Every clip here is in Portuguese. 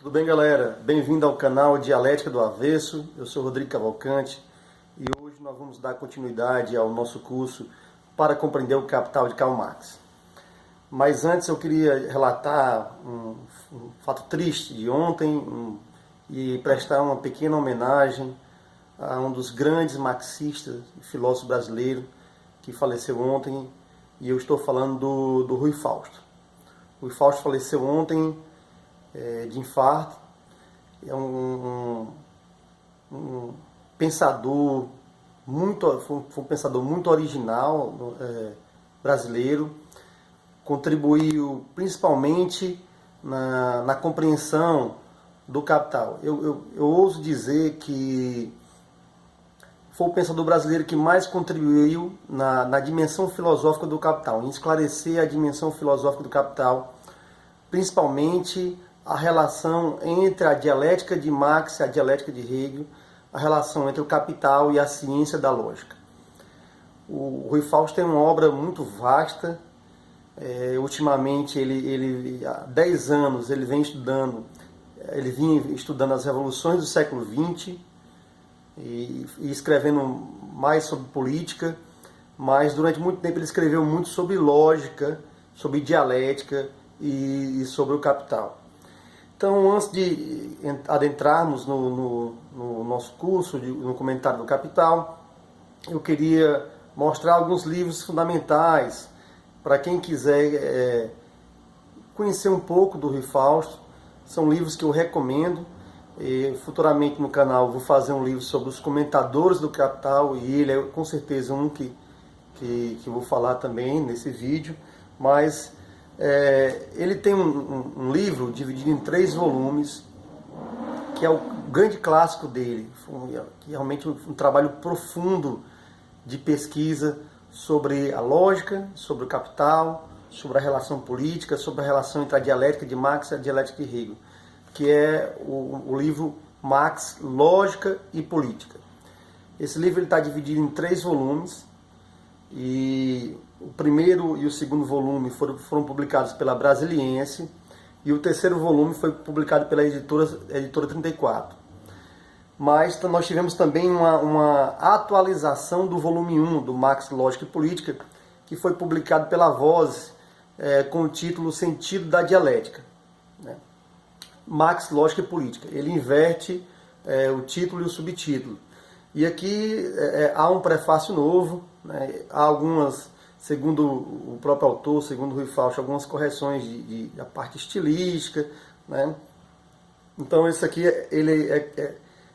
Tudo bem, galera? Bem-vindo ao canal Dialética do Avesso. Eu sou Rodrigo Cavalcante e hoje nós vamos dar continuidade ao nosso curso para compreender o Capital de Karl Marx. Mas antes eu queria relatar um fato triste de ontem e prestar uma pequena homenagem a um dos grandes marxistas e filósofos brasileiros que faleceu ontem, e eu estou falando do Rui Fausto. O Rui Fausto faleceu ontem de infarto. É um pensador foi um pensador muito original, brasileiro. Contribuiu principalmente na compreensão do Capital. Eu ouso dizer que foi o pensador brasileiro que mais contribuiu na dimensão filosófica do Capital, em esclarecer a dimensão filosófica do Capital, principalmente a relação entre a dialética de Marx e a dialética de Hegel, a relação entre o Capital e a ciência da lógica. O Rui Fausto tem uma obra muito vasta. Ultimamente, há 10 anos, ele vinha estudando as revoluções do século XX e escrevendo mais sobre política, mas durante muito tempo ele escreveu muito sobre lógica, sobre dialética e sobre o Capital. Então, antes de adentrarmos no nosso curso, no comentário do Capital, eu queria mostrar alguns livros fundamentais para quem quiser conhecer um pouco do Rui Fausto. São livros que eu recomendo. Futuramente no canal vou fazer um livro sobre os comentadores do Capital, e ele é com certeza um que vou falar também nesse vídeo. Mas ele tem um livro dividido em 3 volumes, que é o grande clássico dele, que é realmente um trabalho profundo de pesquisa sobre a lógica, sobre o Capital, sobre a relação política, sobre a relação entre a dialética de Marx e a dialética de Hegel, que é o livro Marx, Lógica e Política. Esse livro está dividido em 3 volumes, e o primeiro e o segundo volume foram publicados pela Brasiliense, e o terceiro volume foi publicado pela editora 34. Mas nós tivemos também uma atualização do volume 1 do Marx, Lógica e Política, que foi publicado pela Voz, com o título Sentido da Dialética, né? Marx, Lógica e Política. Ele inverte o título e o subtítulo. E aqui há um prefácio novo, né? Há algumas, segundo o próprio autor, segundo o Rui Fausto, algumas correções da parte estilística, né? Então esse aqui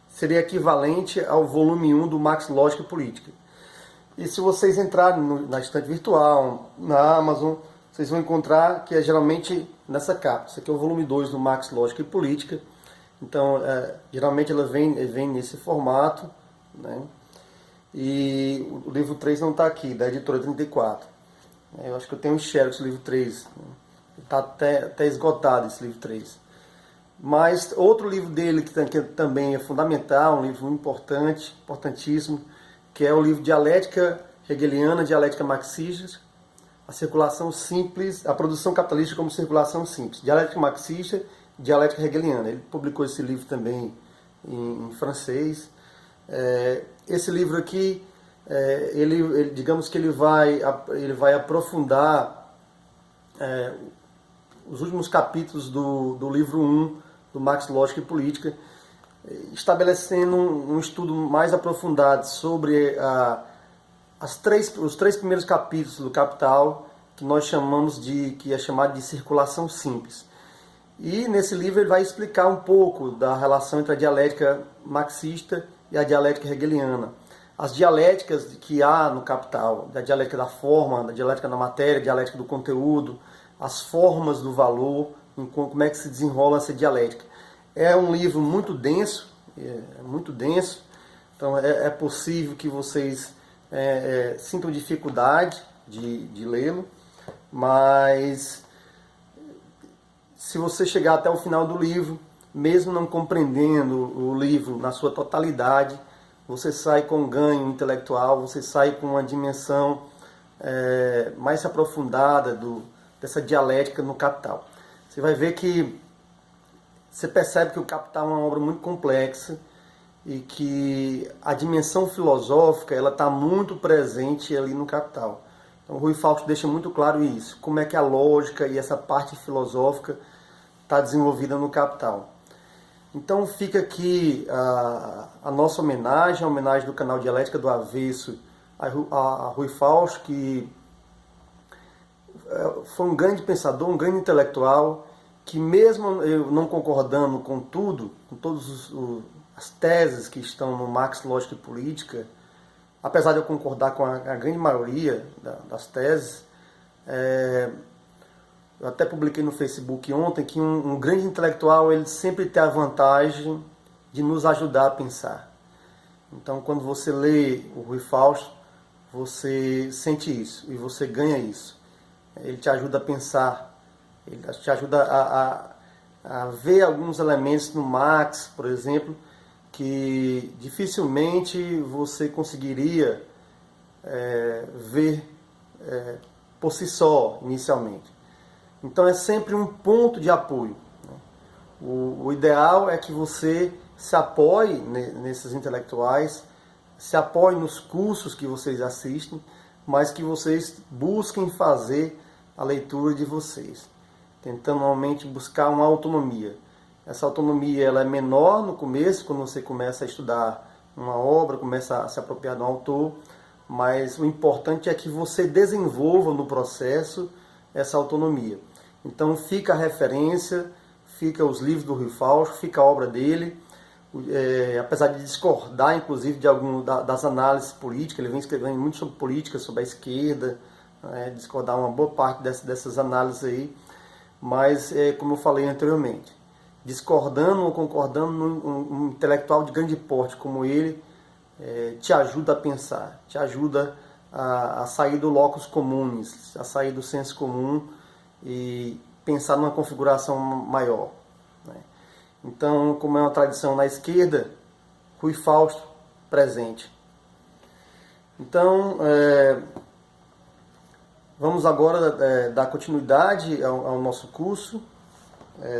seria equivalente ao volume 1 do Marx, Lógica e Política. E se vocês entrarem na estante virtual, na Amazon, vocês vão encontrar que é geralmente nessa capa. Esse aqui é o volume 2 do Marx, Lógica e Política. Então, geralmente ela vem nesse formato, né? E o livro 3 não está aqui, da editora 34. Eu acho que eu tenho um xerox do livro 3. Está até esgotado esse livro 3. Mas outro livro dele que também é fundamental, um livro importantíssimo, que é o livro Dialética Hegeliana, Dialética Marxista, a circulação simples, a produção capitalista como circulação simples, dialética marxista, dialética hegeliana. Ele publicou esse livro também em francês. Esse livro aqui, digamos que ele vai aprofundar os últimos capítulos do livro 1 do Marx, Lógica e Política, estabelecendo um estudo mais aprofundado sobre os 3 primeiros capítulos do Capital, que nós que é chamado de circulação simples. E nesse livro ele vai explicar um pouco da relação entre a dialética marxista e a dialética hegeliana. As dialéticas que há no Capital, da dialética da forma, da dialética da matéria, dialética do conteúdo, as formas do valor, como é que se desenrola essa dialética. É um livro muito denso, então é possível que vocês sintam dificuldade de lê-lo, mas se você chegar até o final do livro, mesmo não compreendendo o livro na sua totalidade, você sai com um ganho intelectual, você sai com uma dimensão mais aprofundada dessa dialética no Capital. Você vai ver que você percebe que o Capital é uma obra muito complexa e que a dimensão filosófica ela está muito presente ali no Capital. Então, o Rui Fausto deixa muito claro isso, como é que a lógica e essa parte filosófica está desenvolvida no Capital. Então fica aqui a nossa homenagem, a homenagem do canal Dialética do Avesso a Rui Fausto, que foi um grande pensador, um grande intelectual, que mesmo eu não concordando com tudo, com todas as teses que estão no Marx, Lógica e Política, apesar de eu concordar com a grande maioria das teses, eu até publiquei no Facebook ontem que um grande intelectual ele sempre tem a vantagem de nos ajudar a pensar. Então, quando você lê o Rui Fausto, você sente isso e você ganha isso. Ele te ajuda a pensar, ele te ajuda a ver alguns elementos no Marx, por exemplo, que dificilmente você conseguiria ver por si só, inicialmente. Então é sempre um ponto de apoio. O ideal é que você se apoie nesses intelectuais, se apoie nos cursos que vocês assistem, mas que vocês busquem fazer a leitura de vocês, tentando realmente buscar uma autonomia. Essa autonomia ela é menor no começo, quando você começa a estudar uma obra, começa a se apropriar de um autor, mas o importante é que você desenvolva no processo essa autonomia. Então fica a referência, fica os livros do Rui Fausto, fica a obra dele, apesar de discordar inclusive de das análises políticas, ele vem escrevendo muito sobre política, sobre a esquerda, discordar uma boa parte dessas análises aí, mas como eu falei anteriormente, discordando ou concordando, um intelectual de grande porte como ele te ajuda a pensar, te ajuda a sair do locus comunis, a sair do senso comum e pensar numa configuração maior. Então, como é uma tradição na esquerda, Rui Fausto presente. Então, vamos agora dar continuidade ao nosso curso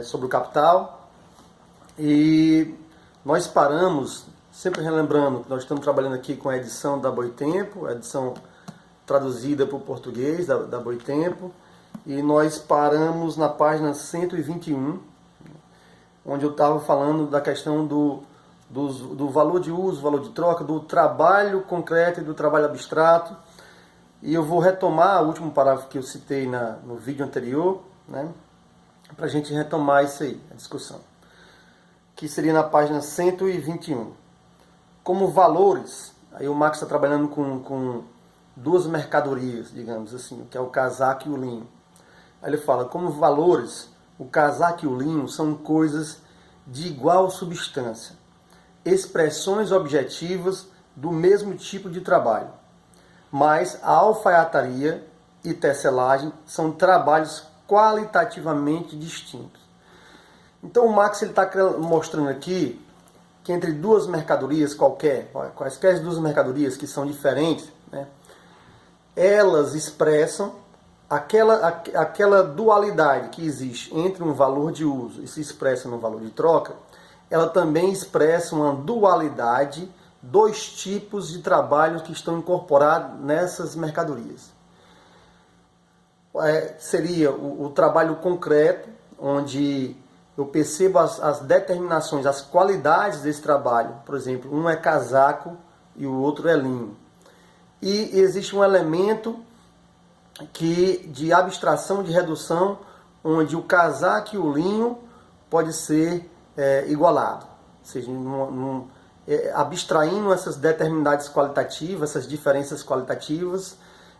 sobre o Capital. E nós paramos, sempre relembrando que nós estamos trabalhando aqui com a edição da Boitempo, a edição traduzida para o português da Boitempo. E nós paramos na página 121, onde eu estava falando da questão do valor de uso, valor de troca, do trabalho concreto e do trabalho abstrato. E eu vou retomar o último parágrafo que eu citei no vídeo anterior, para a gente retomar isso aí, a discussão. Que seria na página 121. Como valores, aí o Marx está trabalhando com duas mercadorias, digamos assim, que é o casaco e o linho. Aí ele fala, como valores, o casaco e o linho são coisas de igual substância, expressões objetivas do mesmo tipo de trabalho. Mas a alfaiataria e tecelagem são trabalhos qualitativamente distintos. Então o Marx está mostrando aqui que entre duas mercadorias quaisquer duas mercadorias que são diferentes, elas expressam aquela dualidade que existe entre um valor de uso e se expressa no valor de troca, ela também expressa uma dualidade, dois tipos de trabalho que estão incorporados nessas mercadorias. Seria o trabalho concreto, onde eu percebo as determinações, as qualidades desse trabalho. Por exemplo, um é casaco e o outro é linho. E existe um elemento de abstração, de redução, onde o casaco e o linho pode ser igualado. Ou seja, abstraindo essas determinadas qualitativas, essas diferenças qualitativas,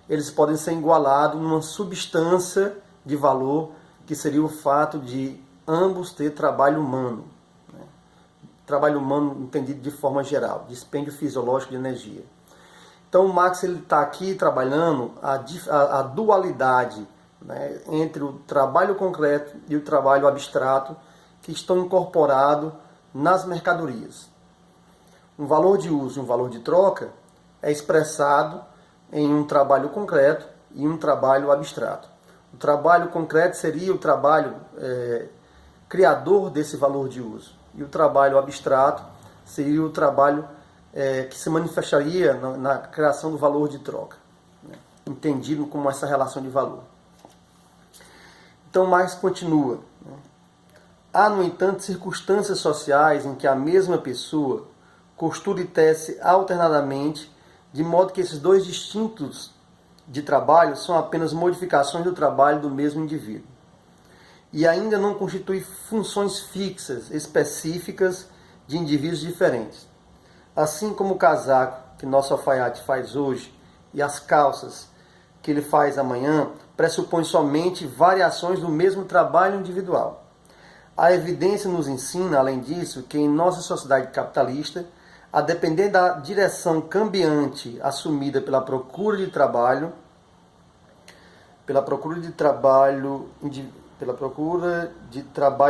eles podem ser igualados numa substância de valor, que seria o fato de ambos ter trabalho humano. Trabalho humano entendido de forma geral, dispêndio fisiológico de energia. Então o Marx está aqui trabalhando a dualidade entre o trabalho concreto e o trabalho abstrato que estão incorporados nas mercadorias. Um valor de uso e um valor de troca é expressado em um trabalho concreto e um trabalho abstrato. O trabalho concreto seria o trabalho criador desse valor de uso. E o trabalho abstrato seria o trabalho que se manifestaria na criação do valor de troca, né? Entendido como essa relação de valor. Então Marx continua, né? Há, no entanto, circunstâncias sociais em que a mesma pessoa costura e tece alternadamente, de modo que esses dois distintos de trabalho são apenas modificações do trabalho do mesmo indivíduo. E ainda não constitui funções fixas, específicas de indivíduos diferentes. Assim como o casaco que nosso alfaiate faz hoje e as calças que ele faz amanhã pressupõem somente variações do mesmo trabalho individual. A evidência nos ensina, além disso, que em nossa sociedade capitalista, a depender da direção cambiante assumida pela procura de trabalho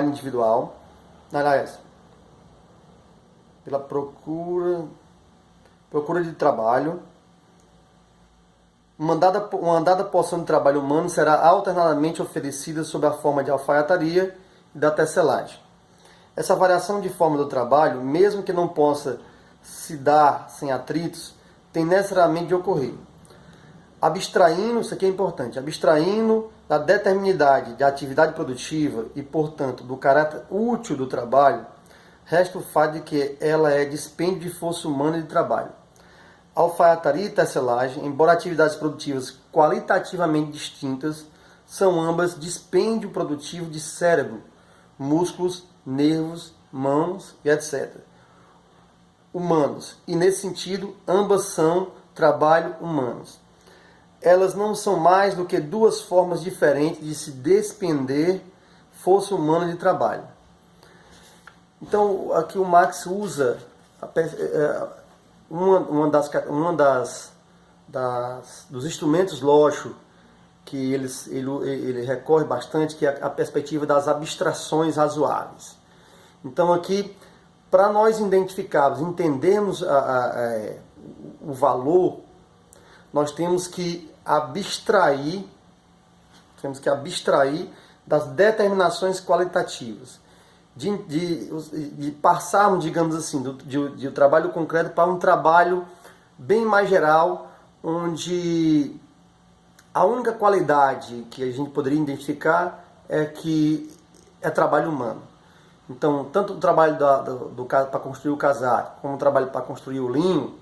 individual, aliás, pela procura de trabalho, uma dada porção de trabalho humano será alternadamente oferecida sob a forma de alfaiataria e da tecelagem. Essa variação de forma do trabalho, mesmo que não possa se dar sem atritos, tem necessariamente de ocorrer. Abstraindo, isso aqui é importante, abstraindo da determinidade da atividade produtiva e, portanto, do caráter útil do trabalho, resta o fato de que ela é dispêndio de força humana e de trabalho. Alfaiataria e tecelagem, embora atividades produtivas qualitativamente distintas, são ambas dispêndio produtivo de cérebro, músculos, nervos, mãos e etc. humanos. E, nesse sentido, ambas são trabalho humanos. Elas não são mais do que duas formas diferentes de se despender força humana de trabalho. Então, aqui o Marx usa dos instrumentos lógicos que ele recorre bastante, que é a perspectiva das abstrações razoáveis. Então, aqui, para nós identificarmos, entendermos o valor, nós temos que abstrair das determinações qualitativas, de passarmos, digamos assim, do trabalho concreto para um trabalho bem mais geral, onde a única qualidade que a gente poderia identificar é que é trabalho humano. Então, tanto o trabalho para construir o casaco, como o trabalho para construir o linho,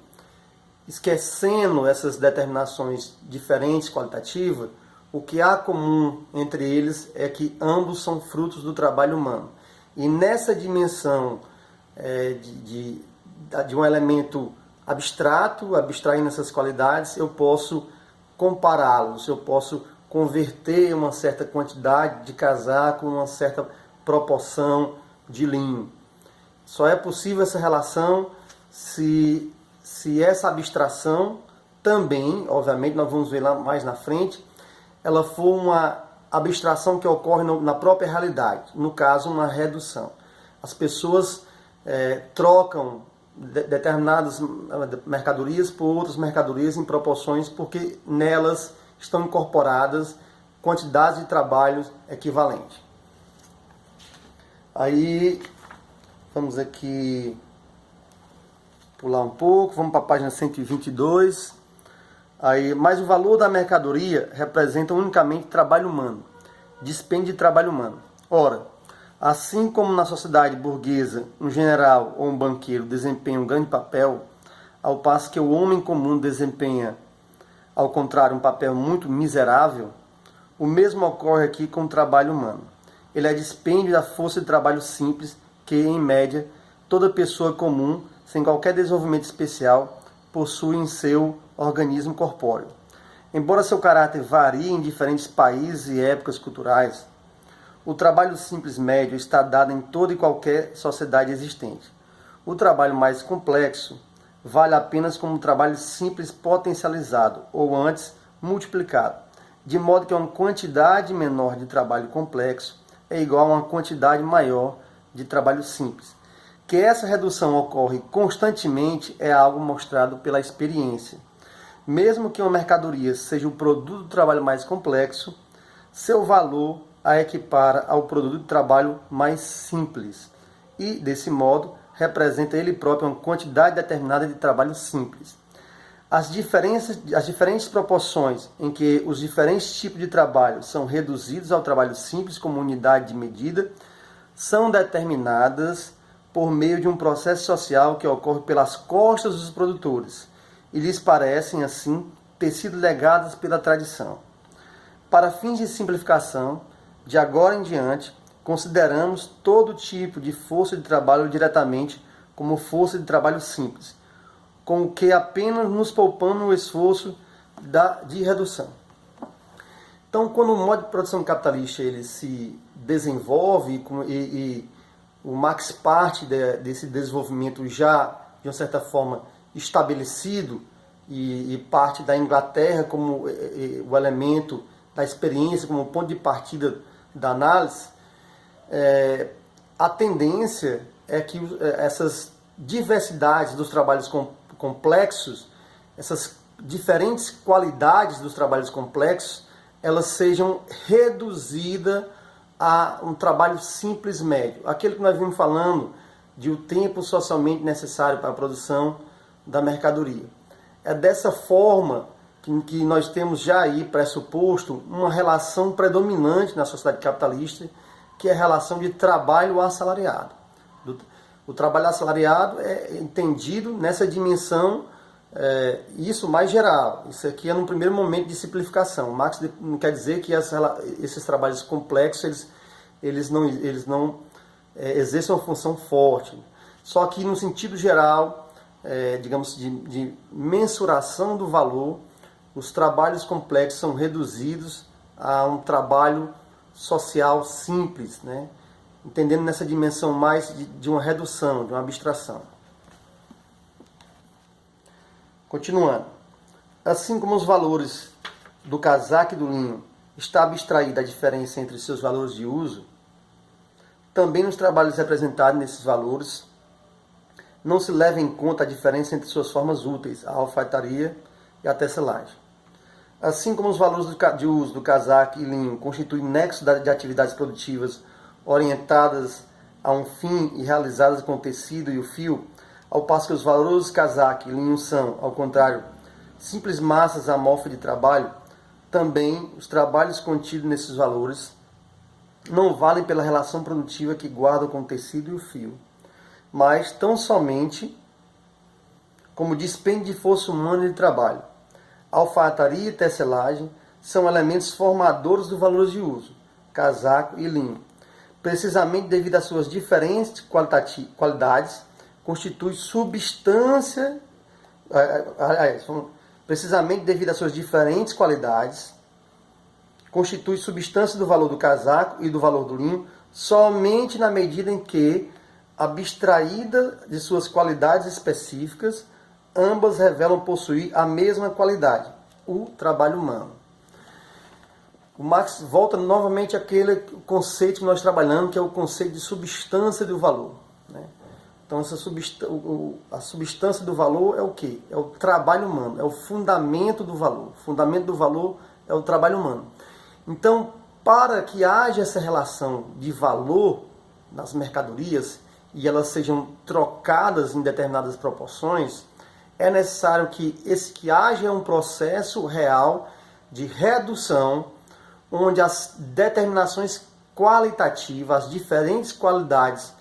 esquecendo essas determinações diferentes, qualitativas, o que há comum entre eles é que ambos são frutos do trabalho humano. E nessa dimensão de um elemento abstrato, abstraindo essas qualidades, eu posso compará-los, eu posso converter uma certa quantidade de casaco, uma certa proporção de linho. Só é possível essa relação se essa abstração também, obviamente, nós vamos ver lá mais na frente, ela for uma abstração que ocorre na própria realidade, no caso, uma redução. As pessoas trocam determinadas mercadorias por outras mercadorias em proporções porque nelas estão incorporadas quantidades de trabalho equivalentes. Aí, vamos aqui pular um pouco, vamos para a página 122. Aí, mas o valor da mercadoria representa unicamente trabalho humano, dispêndio de trabalho humano. Ora, assim como na sociedade burguesa, um general ou um banqueiro desempenha um grande papel, ao passo que o homem comum desempenha, ao contrário, um papel muito miserável, o mesmo ocorre aqui com o trabalho humano. Ele é dispêndio da força de trabalho simples que, em média, toda pessoa comum, sem qualquer desenvolvimento especial, possui em seu organismo corpóreo. Embora seu caráter varie em diferentes países e épocas culturais, o trabalho simples médio está dado em toda e qualquer sociedade existente. O trabalho mais complexo vale apenas como um trabalho simples potencializado, ou antes, multiplicado, de modo que uma quantidade menor de trabalho complexo é igual a uma quantidade maior de trabalho simples. Que essa redução ocorre constantemente é algo mostrado pela experiência. Mesmo que uma mercadoria seja o produto do trabalho mais complexo, seu valor a equipara ao produto de trabalho mais simples e, desse modo, representa ele próprio uma quantidade determinada de trabalho simples. As diferentes proporções em que os diferentes tipos de trabalho são reduzidos ao trabalho simples como unidade de medida são determinadas por meio de um processo social que ocorre pelas costas dos produtores e lhes parecem, assim, ter sido legadas pela tradição. Para fins de simplificação, de agora em diante, consideramos todo tipo de força de trabalho diretamente como força de trabalho simples, com o que apenas nos poupando o esforço de redução. Então, quando o modo de produção capitalista ele se desenvolve e o Marx parte desse desenvolvimento já, de uma certa forma, estabelecido e parte da Inglaterra como o elemento da experiência, como ponto de partida da análise, a tendência é que essas diversidades dos trabalhos complexos, essas diferentes qualidades dos trabalhos complexos, elas sejam reduzidas a um trabalho simples médio. Aquele que nós vimos falando de o tempo socialmente necessário para a produção da mercadoria. É dessa forma que nós temos já aí pressuposto uma relação predominante na sociedade capitalista, que é a relação de trabalho assalariado. O trabalho assalariado é entendido nessa dimensão, isso mais geral. Isso aqui é num primeiro momento de simplificação. Marx não quer dizer que esses trabalhos complexos eles não exerçam uma função forte. Só que no sentido geral, digamos, de mensuração do valor, os trabalhos complexos são reduzidos a um trabalho social simples, né? Entendendo nessa dimensão mais de uma redução, de uma abstração. Continuando. Assim como os valores do casaco e do linho está abstraída a diferença entre seus valores de uso, também nos trabalhos representados nesses valores não se leva em conta a diferença entre suas formas úteis, a alfaiataria e a tecelagem. Assim como os valores de uso do casaco e linho constituem nexo de atividades produtivas orientadas a um fim e realizadas com o tecido e o fio, ao passo que os valores casaco e linho são, ao contrário, simples massas amorfas de trabalho, também os trabalhos contidos nesses valores não valem pela relação produtiva que guardam com o tecido e o fio, mas tão somente como dispêndio de força humana e de trabalho. Alfaiataria e tecelagem são elementos formadores do valor de uso, casaco e linho. Precisamente devido às suas diferentes qualidades, constitui substância. Precisamente devido às suas diferentes qualidades, constitui substância do valor do casaco e do valor do linho somente na medida em que, abstraída de suas qualidades específicas, ambas revelam possuir a mesma qualidade, o trabalho humano. O Marx volta novamente àquele conceito que nós trabalhamos, que é o conceito de substância do valor, né? Então, a substância do valor é o quê? É o trabalho humano, é o fundamento do valor. O fundamento do valor é o trabalho humano. Então, para que haja essa relação de valor nas mercadorias e elas sejam trocadas em determinadas proporções, é necessário que haja um processo real de redução, onde as determinações qualitativas, as diferentes qualidades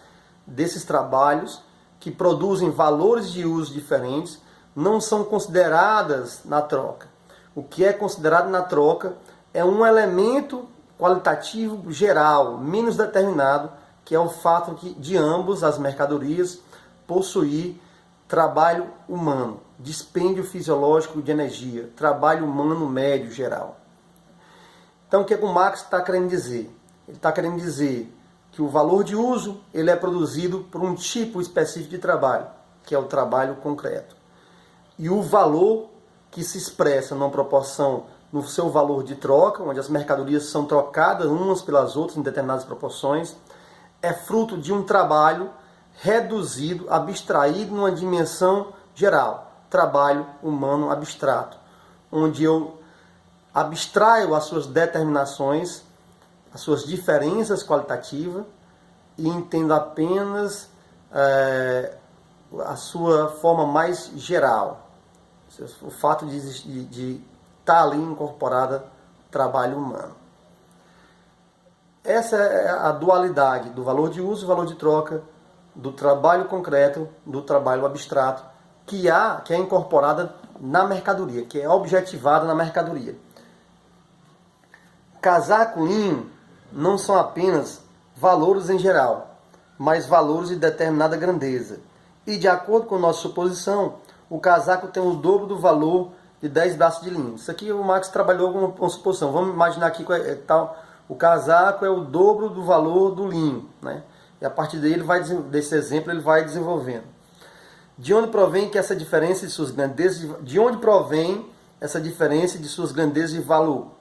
desses trabalhos, que produzem valores de uso diferentes, não são consideradas na troca. O que é considerado na troca é um elemento qualitativo geral, menos determinado, que é o fato de ambos as mercadorias possuir trabalho humano, dispêndio fisiológico de energia, trabalho humano médio geral. Então, o que o Marx está querendo dizer? Ele está querendo dizer que o valor de uso ele é produzido por um tipo específico de trabalho, que é o trabalho concreto. E o valor que se expressa numa proporção no seu valor de troca, onde as mercadorias são trocadas umas pelas outras em determinadas proporções, é fruto de um trabalho reduzido, abstraído numa dimensão geral, trabalho humano abstrato, onde eu abstraio as suas determinações, as suas diferenças qualitativas e entendo apenas a sua forma mais geral. O fato de estar ali incorporada trabalho humano. Essa é a dualidade do valor de uso e valor de troca, do trabalho concreto, do trabalho abstrato, que é incorporada na mercadoria, que é objetivada na mercadoria. Casaco, linho não são apenas valores em geral, mas valores de determinada grandeza. E de acordo com nossa suposição, o casaco tem o dobro do valor de 10 braços de linho. Isso aqui o Marx trabalhou com uma suposição. Vamos imaginar aqui o casaco é o dobro do valor do linho, né? E a partir desse exemplo ele vai desenvolvendo. De onde provém essa diferença de suas grandezas? De onde provém essa diferença de suas grandezas de valor?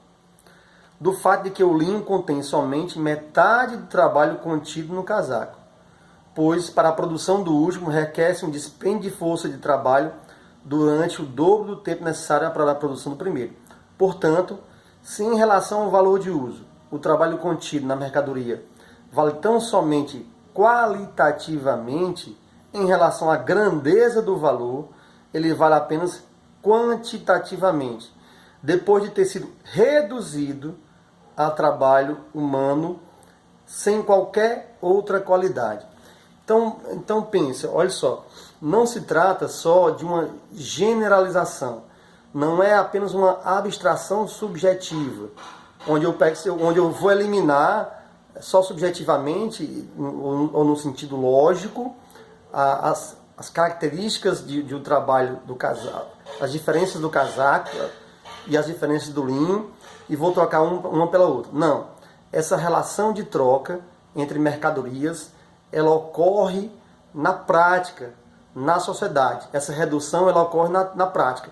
Do fato de que o linho contém somente metade do trabalho contido no casaco, pois para a produção do último requer-se um dispêndio de força de trabalho durante o dobro do tempo necessário para a produção do primeiro. Portanto, se em relação ao valor de uso, o trabalho contido na mercadoria vale tão somente qualitativamente em relação à grandeza do valor, ele vale apenas quantitativamente, depois de ter sido reduzido a trabalho humano sem qualquer outra qualidade. Então pensa, olha só, não se trata só de uma generalização, não é apenas uma abstração subjetiva, onde eu vou eliminar só subjetivamente, ou no sentido lógico, as características de um trabalho do casaco, as diferenças do casaco e as diferenças do linho, e vou trocar uma pela outra. Não, essa relação de troca entre mercadorias, ela ocorre na prática, na sociedade. Essa redução ela ocorre na prática.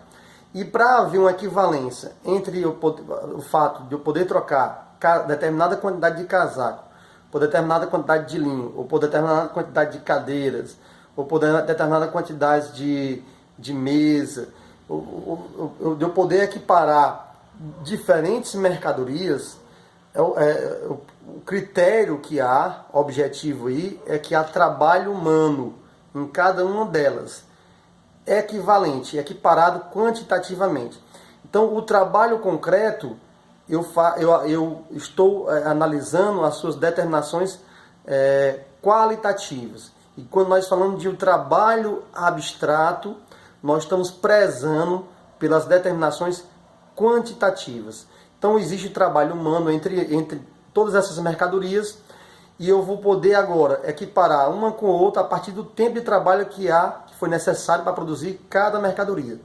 E para haver uma equivalência entre o fato de eu poder trocar determinada quantidade de casaco por determinada quantidade de linho, ou por determinada quantidade de cadeiras, ou por determinada quantidade de mesa, de eu poder equiparar diferentes mercadorias, o critério que há, objetivo aí, é que há trabalho humano em cada uma delas. É equivalente, equiparado quantitativamente. Então, o trabalho concreto, eu estou analisando as suas determinações qualitativas. E quando nós falamos de um trabalho abstrato, nós estamos prezando pelas determinações quantitativas. Então, existe trabalho humano entre todas essas mercadorias, e eu vou poder agora equiparar uma com a outra a partir do tempo de trabalho que foi necessário para produzir cada mercadoria.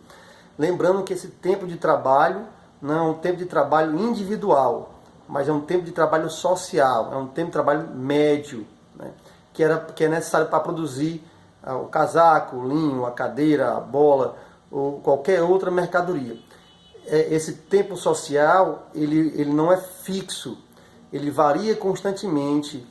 Lembrando que esse tempo de trabalho não é um tempo de trabalho individual, mas é um tempo de trabalho social, é um tempo de trabalho médio, né, que é necessário para produzir o casaco, o linho, a cadeira, a bola, ou qualquer outra mercadoria. Esse tempo social ele não é fixo, ele varia constantemente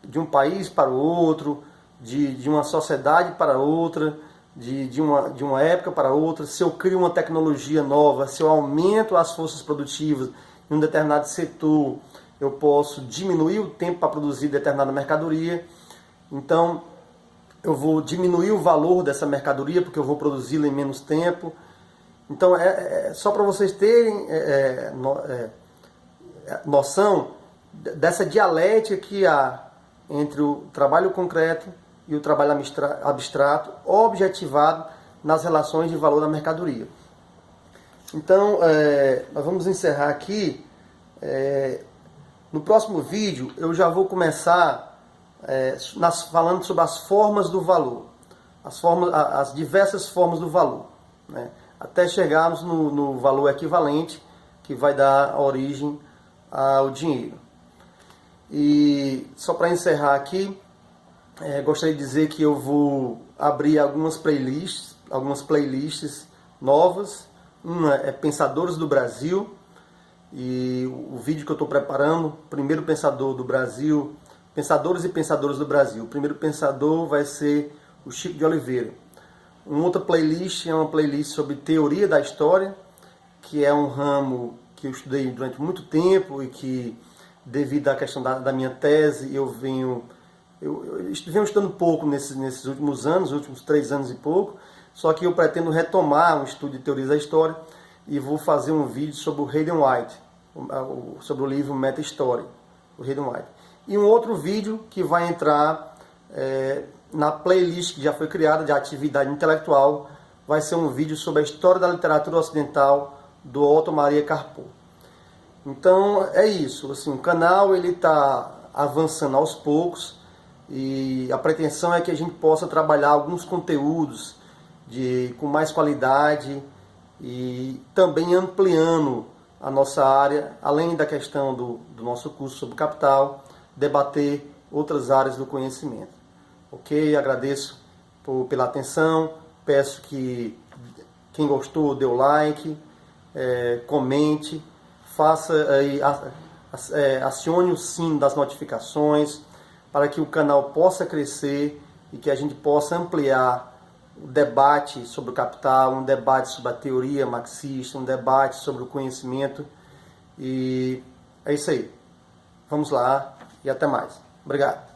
de um país para o outro, de uma sociedade para outra, de uma época para outra. Se eu crio uma tecnologia nova, se eu aumento as forças produtivas em um determinado setor, eu posso diminuir o tempo para produzir determinada mercadoria. Então, eu vou diminuir o valor dessa mercadoria porque eu vou produzi-la em menos tempo. Então, só para vocês terem noção dessa dialética que há entre o trabalho concreto e o trabalho abstrato, objetivado nas relações de valor da mercadoria. Então, nós vamos encerrar aqui. No próximo vídeo, eu já vou começar falando sobre as formas do valor, as diversas formas do valor, né? Até chegarmos no valor equivalente, que vai dar origem ao dinheiro. E só para encerrar aqui, gostaria de dizer que eu vou abrir algumas playlists novas. Uma é Pensadores do Brasil, e o vídeo que eu estou preparando, primeiro pensador do Brasil, Pensadores e Pensadoras do Brasil. O primeiro pensador vai ser o Chico de Oliveira. Uma outra playlist é uma playlist sobre teoria da história, que é um ramo eu estudei durante muito tempo e que, devido à questão da minha tese, eu venho estudando pouco nesses últimos anos, últimos 3 anos e pouco, só que eu pretendo retomar um estudo de teorias da história e vou fazer um vídeo sobre o Hayden White, sobre o livro Meta History, o Hayden White. E um outro vídeo que vai entrar na playlist que já foi criada de atividade intelectual, vai ser um vídeo sobre a história da literatura ocidental do Otto Maria Carpo. Então é isso, assim, o canal ele está avançando aos poucos e a pretensão é que a gente possa trabalhar alguns conteúdos com mais qualidade e também ampliando a nossa área, além da questão do nosso curso sobre capital, debater outras áreas do conhecimento. Ok? Agradeço pela atenção, peço que quem gostou dê o like, comente, acione o sino das notificações para que o canal possa crescer e que a gente possa ampliar o debate sobre o capital, um debate sobre a teoria marxista, um debate sobre o conhecimento. E é isso aí. Vamos lá e até mais. Obrigado.